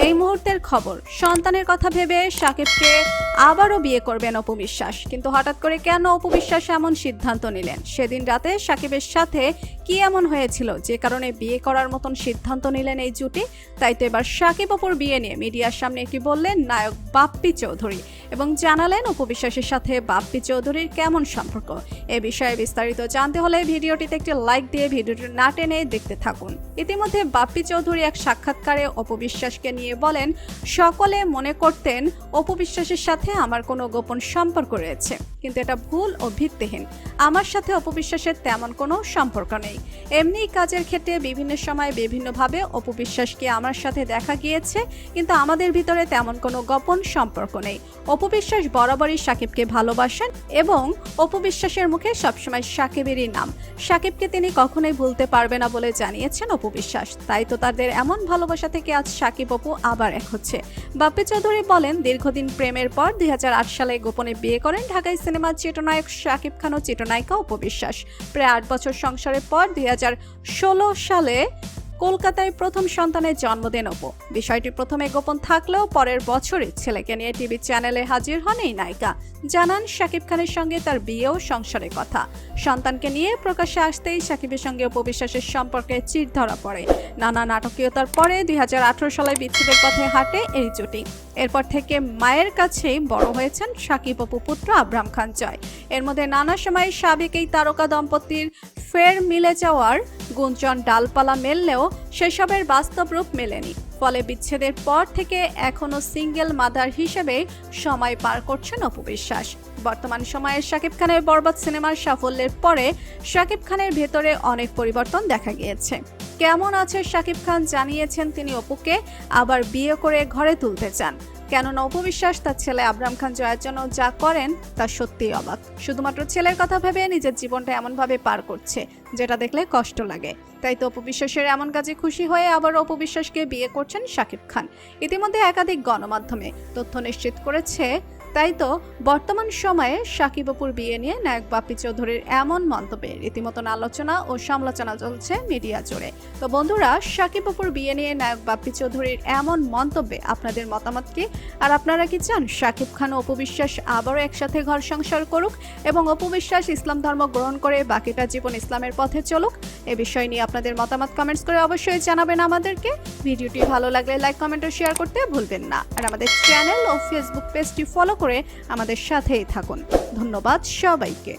এই মুহূর্তের খবর, সন্তানের কথা ভেবে শাকিবকে আবারও বিয়ে করবেন অপু বিশ্বাস। কিন্তু হঠাৎ করে কেন অপু বিশ্বাস এমন সিদ্ধান্ত নিলেন? সেদিন রাতে শাকিবের সাথে কি এমন হয়েছিল যে কারণে বিয়ে করার মতন সিদ্ধান্ত নিলেন এই জুটি? তাই তো এবার শাকিব অপুর বিয়ে নিয়ে মিডিয়ার সামনে কি বললেন নায়ক বাপ্পি চৌধুরী এবং জানালেন অপু বিশ্বাসের সাথে বাপ্পি চৌধুরীর কেমন সম্পর্ক। এ বিষয়ে বিস্তারিত জানতে হলে ভিডিওটিতে একটি লাইক দিয়ে ভিডিওটি না টেনে দেখতে থাকুন। ইতিমধ্যে বাপ্পি চৌধুরী এক সাক্ষাৎকারে অপু বিশ্বাসকে নিয়ে বলেন, সকলে মনে করতেন অপু বিশ্বাসের সাথে আমার কোনো গোপন সম্পর্ক রয়েছে, কিন্তু এটা ভুল ও ভিত্তিহীন। আমার সাথে অপু বিশ্বাসের তেমন কোনো সম্পর্ক নেই। এমনি কাজের ক্ষেত্রে বিভিন্ন সময় বিভিন্নভাবে অপু বিশ্বাসকে আমার সাথে দেখা গিয়েছে, কিন্তু আমাদের ভিতরে তেমন কোনো গোপন সম্পর্ক নেই। অপু বিশ্বাস বরাবরই শাকিবকে ভালোবাসেন এবং অপু বিশ্বাসের মুখে সবসময় শাকিবেরই নাম। শাকিবকে তিনি কখনোই ভুলতে পারবে না বলে জানিয়েছেন অপু বিশ্বাস। তাই তো তাদের এমন ভালোবাসা থেকে আজ শাকিব অপু আবার এক হচ্ছে। বাপ্পি চৌধুরী বলেন, দীর্ঘদিন প্রেমের পর 2008 সালে গোপনে বিয়ে করেন ঢাকায় সিনেমার চিত্রনায়ক শাকিব খান ও চিত্রনায়িকা অপু বিশ্বাস। প্রায় 8 বছর সংসারের পর 2016 সালে কলকাতায় প্রথম সন্তানের জন্ম দেন অপু। বিষয়টি প্রথমে গোপন থাকলেও পরের বছরই ছেলেকে নিয়ে টিভি চ্যানেলে হাজির হন এই নায়িকা। জানান শাকিব খানের সঙ্গে তার বিয়ে ও সংসারের কথা। সন্তানকে নিয়ে প্রকাশ্যে আসতেই শাকিবের সঙ্গে অপু বিশ্বাসের সম্পর্কে চির ধরা পড়ে। নানা নাটকীয়তার পরে 2018 সালে বিচ্ছেদের পথে হাঁটে এই জুটি। এরপর থেকে মায়ের কাছেই বড় হয়েছেন শাকিব অপু পুত্র আব্রাম খান জয়। এর মধ্যে নানা সময় সাবেক এই তারকা দম্পতির ফের মিলে যাওয়ার গুঞ্জন ডালপালা মেললেও সেসবের বাস্তব রূপ মেলেনি। ফলে বিচ্ছেদের পর থেকে এখনো সিঙ্গেল মাদার হিসেবে সময় পার করছেন অপু বিশ্বাস। বর্তমান সময়ে শাকিব খানের বরবাদ সিনেমার সাফল্যের পরে শাকিব খানের ভেতরে অনেক পরিবর্তন দেখা গিয়েছে। কেমন আছে শাকিব খান জানিয়েছেন তিনি অপুকে আবার বিয়ে করে ঘরে তুলতে চান। কেননা অপু বিশ্বাস তার ছেলে আব্রাম খান জয়ের জন্য যা করেন তা সত্যিই অবাক। শুধুমাত্র ছেলের কথা ভেবে নিজের জীবনটা এমনভাবে পার করছে যেটা দেখলে কষ্ট লাগে। তাই তো অপু বিশ্বাসের এমন কাজে খুশি হয়ে আবার অপু বিশ্বাসকে বিয়ে করছেন শাকিব খান। ইতিমধ্যে একাধিক গণমাধ্যমে তথ্য নিশ্চিত করেছে। তাই তো বর্তমান সময়ে শাকিব অপুর বিয়ে নিয়ে নায়ক বাপ্পি চৌধুরীর এমন মন্তব্যের রীতিমতন আলোচনা ও সমালোচনা চলছে মিডিয়া জুড়ে। তো বন্ধুরা, শাকিব অপুর বিয়ে নিয়ে নায়ক বাপ্পি চৌধুরীর এমন মন্তব্যে আপনাদের মতামত কি? আর আপনারা কি চান শাকিব খান ও অপু বিশ্বাস আবারও একসাথে ঘর সংসার করুক এবং অপু বিশ্বাস ইসলাম ধর্ম গ্রহণ করে বাকিটা জীবন ইসলামের পথে চলুক? এ বিষয় নিয়ে আপনাদের মতামত কমেন্টস করে অবশ্যই জানাবেন আমাদেরকে। ভিডিওটি ভালো লাগলে লাইক, কমেন্ট ও শেয়ার করতে ভুলবেন না। আর আমাদের চ্যানেল ও ফেসবুক পেজটি ফলো করে আমাদের সাথেই থাকুন। ধন্যবাদ সবাইকে।